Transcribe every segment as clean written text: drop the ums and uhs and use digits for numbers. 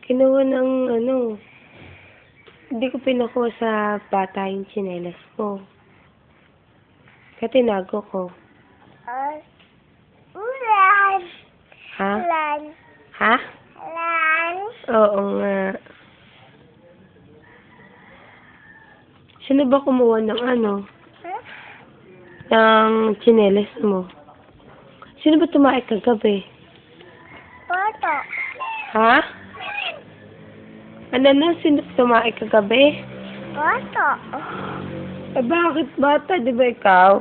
Kinuha ng hindi ko pinakuha sa bata yung tsinelas ko. Kaya tinago ko. Ulan. Ha? Ulan. Ha? Ulan. Oo nga. Sino ba kumuha ng ng tsinelas mo? Sino ba tumae kagabi? Poto. Ha? Ano na? Sino tumae kagabi? Poto. Eh, bakit bata? Di ba ikaw?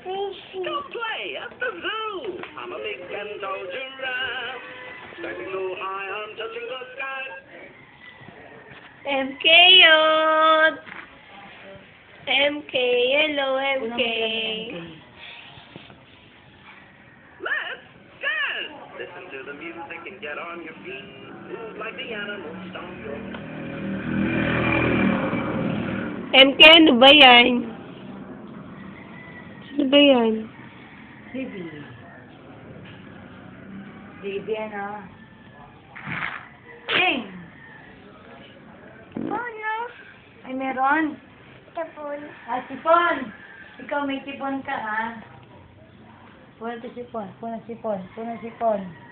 Fishy. Go play at the zoo. I'm a big and tall giraffe. Standing so high, I'm touching the sky. MK yun! MK, hello MK. Let's dance. Listen to the music and get on your feet. Move like the animals. Stomp your MK, ano ba yan? Ano ba yan? Baby. Baby, ano? Hey! Puno. Ay, meron. Tapon. Ah, sipon. Ikaw may sipon ka, ha? Puna to sipon. Puna sipon. Puna sipon.